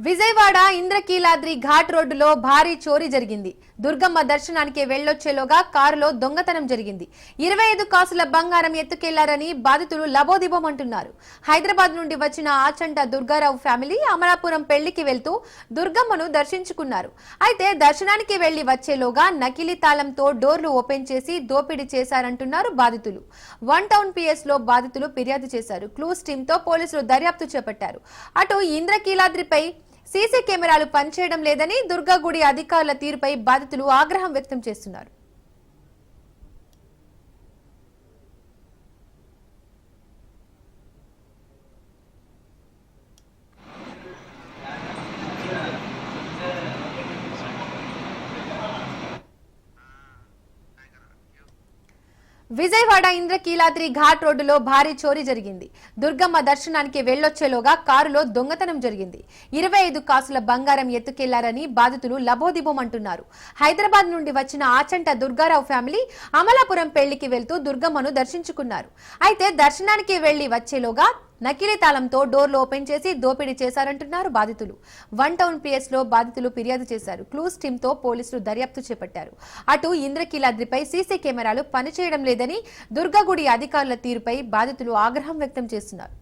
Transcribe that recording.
విజయవాడ ఇంద్రకీలాద్రి ఘాట్ రోడ్డులో భారీ చోరీ జరిగింది. దుర్గమ్మ దర్శనానికి వెళ్లొచ్చేలోగా కారులో దొంగతనం జరిగింది. 25 కాసుల బంగారం ఎత్తుకెళ్లారని బాధితులు లబోదిబోమంటున్నారు. హైదరాబాద్ నుండి వచ్చిన ఆచంట దుర్గారావు ఫ్యామిలీ అమలాపురం పెళ్లికి వెళ్తూ దుర్గమ్మను దర్శించుకున్నారు. అయితే దర్శనానికి వెళ్లి వచ్చేలోగా నకిలీ తాళంతో డోర్లు ఓపెన్ చేసి దోపిడీ చేశారంటున్నారు బాధితులు. 1 టౌన్ PS లో బాధితులు ఫిర్యాదు చేశారు. క్లూస్ టీంతో పోలీసులు దర్యాప్తు చేపట్టారు. అటు ఇంద్రకీలాద్రిపై సీసీ కెమెరాలు పనిచేయడం లేదని దుర్గాగుడి అధికారుల తీరుపై బాధితులు ఆగ్రహం వ్యక్తం చేస్తున్నారు. విజయవాడ ఇంద్రకీలాద్రి ఘాట్ రోడ్డులో భారీ చోరీ జరిగింది. దుర్గమ్మ దర్శనానికి వెళ్లొచ్చేలోగా కారులో దొంగతనం జరిగింది. 25 కాసుల బంగారం ఎత్తుకెళ్లారని బాధితులు లబోదిబోమంటున్నారు. హైదరాబాద్ నుండి వచ్చిన ఆచంట దుర్గారావు ఫ్యామిలీ అమలాపురం పెళ్లికి వెళ్తూ దుర్గమ్మను దర్శించుకున్నారు. అయితే దర్శనానికి వెళ్లి వచ్చేలోగా నకిలీ తాళంతో డోర్లు ఓపెన్ చేసి దోపిడీ చేశారంటున్నారు బాధితులు. 1 టౌన్ PS లో బాధితులు ఫిర్యాదు చేశారు. క్లూస్ టీంతో పోలీసులు దర్యాప్తు చేపట్టారు. అటు ఇంద్రకీలాద్రిపై సీసీ కెమెరాలు పనిచేయడం లేదని దుర్గాగుడి అధికారుల తీరుపై బాధితులు ఆగ్రహం వ్యక్తం చేస్తున్నారు.